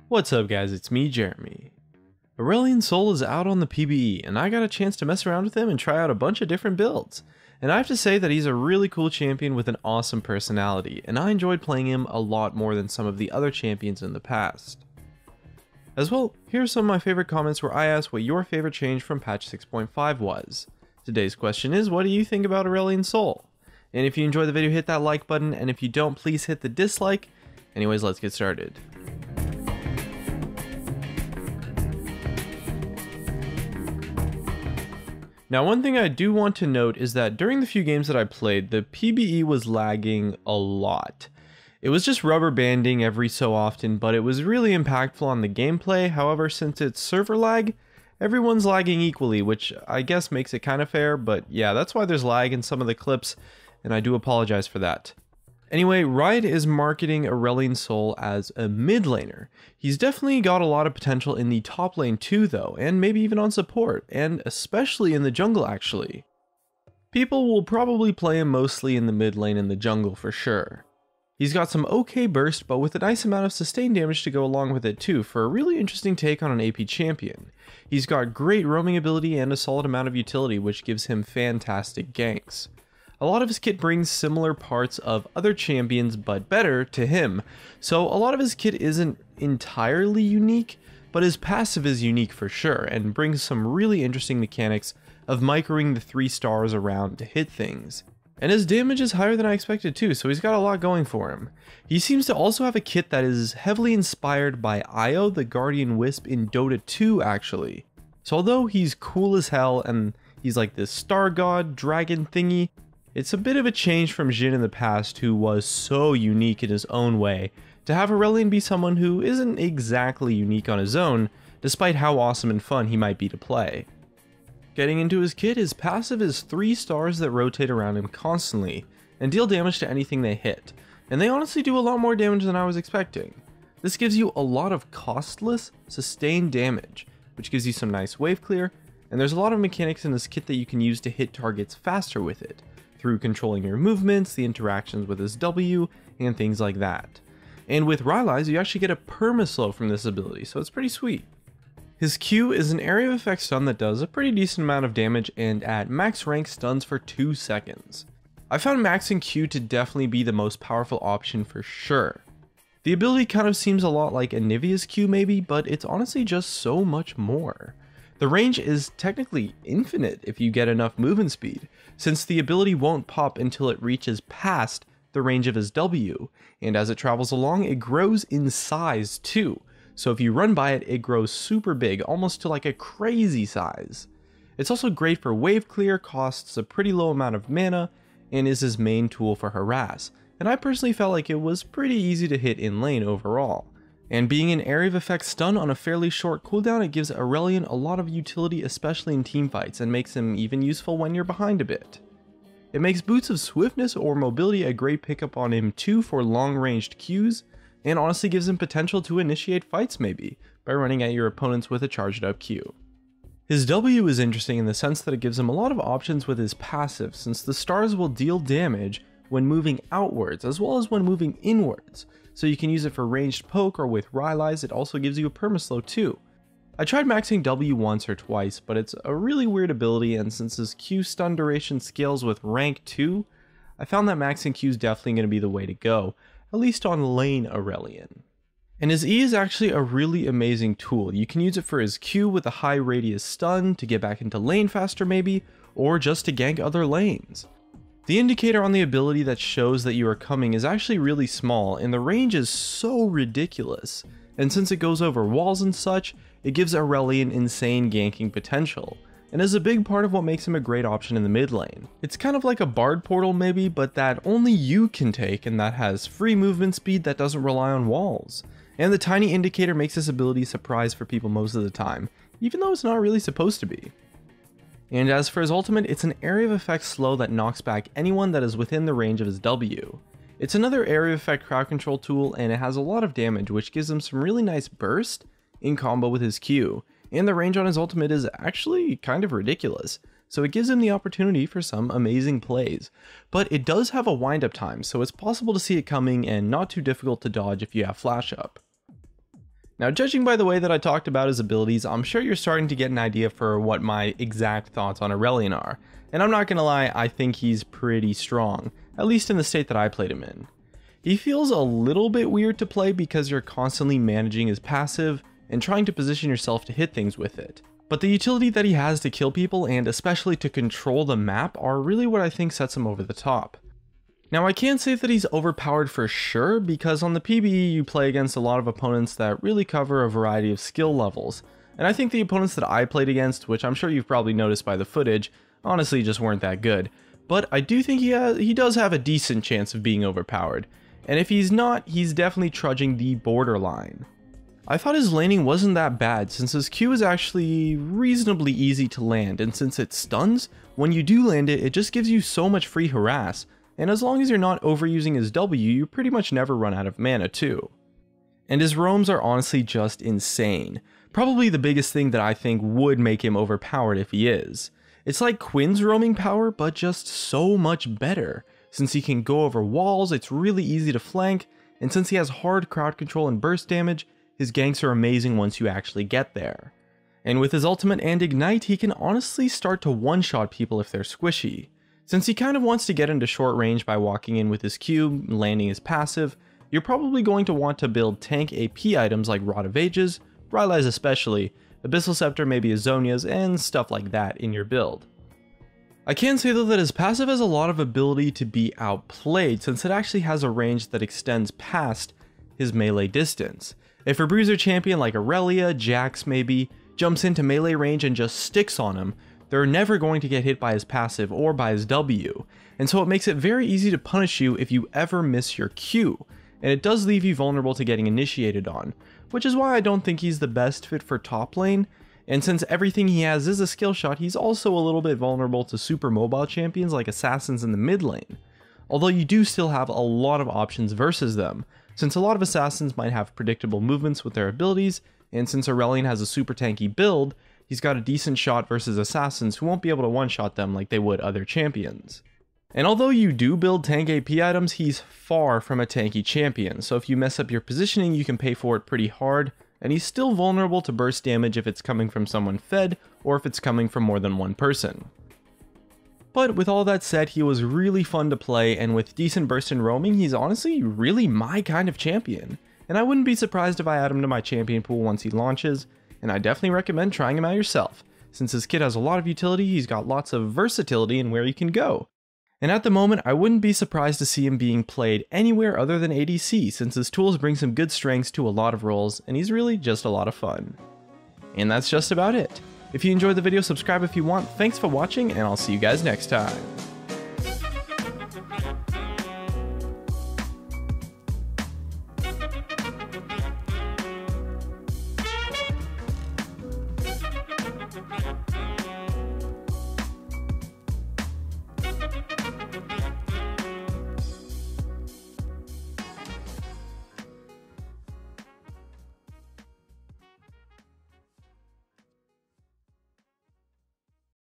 What's up guys, it's me, Jeremy. Aurelion Sol is out on the PBE, and I got a chance to mess around with him and try out a bunch of different builds. And I have to say that he's a really cool champion with an awesome personality, and I enjoyed playing him a lot more than some of the other champions in the past. As well, here are some of my favorite comments where I asked what your favorite change from patch 6.5 was. Today's question is, what do you think about Aurelion Sol? And if you enjoyed the video, hit that like button, and if you don't, please hit the dislike. Anyways, let's get started. Now, one thing I do want to note is that during the few games that I played, the PBE was lagging a lot. It was just rubber banding every so often, but it was really impactful on the gameplay. However, since it's server lag, everyone's lagging equally, which I guess makes it kind of fair, but yeah, that's why there's lag in some of the clips, and I do apologize for that. Anyway, Riot is marketing Aurelion Sol as a mid laner. He's definitely got a lot of potential in the top lane too though, and maybe even on support, and especially in the jungle actually. People will probably play him mostly in the mid lane and the jungle for sure. He's got some okay burst, but with a nice amount of sustained damage to go along with it too, for a really interesting take on an AP champion. He's got great roaming ability and a solid amount of utility, which gives him fantastic ganks. A lot of his kit brings similar parts of other champions, but better to him. So a lot of his kit isn't entirely unique, but his passive is unique for sure, and brings some really interesting mechanics of microing the 3 stars around to hit things. And his damage is higher than I expected too, so he's got a lot going for him. He seems to also have a kit that is heavily inspired by Io, the Guardian Wisp in Dota 2 actually. So although he's cool as hell and he's like this star god dragon thingy, it's a bit of a change from Jhin in the past, who was so unique in his own way, to have Aurelion be someone who isn't exactly unique on his own, despite how awesome and fun he might be to play. Getting into his kit, his passive is 3 stars that rotate around him constantly, and deal damage to anything they hit, and they honestly do a lot more damage than I was expecting. This gives you a lot of costless, sustained damage, which gives you some nice wave clear, and there's a lot of mechanics in this kit that you can use to hit targets faster with it, through controlling your movements, the interactions with his W, and things like that. And with Rylai's, you actually get a perma-slow from this ability, so it's pretty sweet. His Q is an area of effect stun that does a pretty decent amount of damage, and at max rank stuns for 2 seconds. I found maxing Q to definitely be the most powerful option for sure. The ability kind of seems a lot like Anivia's Q maybe, but it's honestly just so much more. The range is technically infinite if you get enough movement speed, since the ability won't pop until it reaches past the range of his W, and as it travels along, it grows in size too. So if you run by it, it grows super big, almost to like a crazy size. It's also great for wave clear, costs a pretty low amount of mana, and is his main tool for harass, and I personally felt like it was pretty easy to hit in lane overall. And being an area of effect stun on a fairly short cooldown, it gives Aurelion a lot of utility, especially in teamfights, and makes him even useful when you're behind a bit. It makes boots of swiftness or mobility a great pickup on him too for long-ranged Qs, and honestly gives him potential to initiate fights maybe, by running at your opponents with a charged up Q. His W is interesting in the sense that it gives him a lot of options with his passive, since the stars will deal damage when moving outwards as well as when moving inwards, so you can use it for ranged poke, or with Rylai's it also gives you a perma-slow too. I tried maxing W once or twice, but it's a really weird ability, and since his Q stun duration scales with rank 2, I found that maxing Q is definitely going to be the way to go, at least on lane Aurelion. And his E is actually a really amazing tool. You can use it for his Q with a high radius stun to get back into lane faster maybe, or just to gank other lanes. The indicator on the ability that shows that you are coming is actually really small, and the range is so ridiculous, and since it goes over walls and such, it gives Aurelion insane ganking potential, and is a big part of what makes him a great option in the mid lane. It's kind of like a bard portal maybe, but that only you can take, and that has free movement speed that doesn't rely on walls. And the tiny indicator makes this ability a surprise for people most of the time, even though it's not really supposed to be. And as for his ultimate, it's an area of effect slow that knocks back anyone that is within the range of his W. It's another area of effect crowd control tool, and it has a lot of damage, which gives him some really nice burst in combo with his Q, and the range on his ultimate is actually kind of ridiculous, so it gives him the opportunity for some amazing plays. But it does have a wind up time, so it's possible to see it coming and not too difficult to dodge if you have flash up. Now, judging by the way that I talked about his abilities, I'm sure you're starting to get an idea for what my exact thoughts on Aurelion are. And I'm not gonna lie, I think he's pretty strong, at least in the state that I played him in. He feels a little bit weird to play because you're constantly managing his passive and trying to position yourself to hit things with it. But the utility that he has to kill people and especially to control the map are really what I think sets him over the top. Now, I can't say that he's overpowered for sure, because on the PBE you play against a lot of opponents that really cover a variety of skill levels, and I think the opponents that I played against, which I'm sure you've probably noticed by the footage, honestly just weren't that good. But I do think he does have a decent chance of being overpowered, and if he's not, he's definitely trudging the borderline. I thought his landing wasn't that bad, since his Q is actually reasonably easy to land, and since it stuns, when you do land it, it just gives you so much free harass. And as long as you're not overusing his W, you pretty much never run out of mana too. And his roams are honestly just insane. Probably the biggest thing that I think would make him overpowered if he is. It's like Quinn's roaming power, but just so much better. Since he can go over walls, it's really easy to flank, and since he has hard crowd control and burst damage, his ganks are amazing once you actually get there. And with his ultimate and ignite, he can honestly start to one-shot people if they're squishy. Since he kind of wants to get into short range by walking in with his Q, landing his passive, you're probably going to want to build tank AP items like Rod of Ages, Rylai's especially, Abyssal Scepter, maybe Azonia's, and stuff like that in your build. I can say though that his passive has a lot of ability to be outplayed, since it actually has a range that extends past his melee distance. If a bruiser champion like Aurelia, Jax maybe, jumps into melee range and just sticks on him, they're never going to get hit by his passive or by his W, and so it makes it very easy to punish you if you ever miss your Q, and it does leave you vulnerable to getting initiated on, which is why I don't think he's the best fit for top lane, and since everything he has is a skill shot, he's also a little bit vulnerable to super mobile champions like assassins in the mid lane, although you do still have a lot of options versus them, since a lot of assassins might have predictable movements with their abilities, and since Aurelion has a super tanky build, he's got a decent shot versus assassins who won't be able to one-shot them like they would other champions. And although you do build tank AP items, he's far from a tanky champion, so if you mess up your positioning you can pay for it pretty hard, and he's still vulnerable to burst damage if it's coming from someone fed, or if it's coming from more than one person. But with all that said, he was really fun to play, and with decent burst and roaming, he's honestly really my kind of champion. And I wouldn't be surprised if I add him to my champion pool once he launches, and I definitely recommend trying him out yourself. Since his kit has a lot of utility, he's got lots of versatility in where he can go. And at the moment, I wouldn't be surprised to see him being played anywhere other than ADC, since his tools bring some good strengths to a lot of roles, and he's really just a lot of fun. And that's just about it. If you enjoyed the video, subscribe if you want. Thanks for watching, and I'll see you guys next time.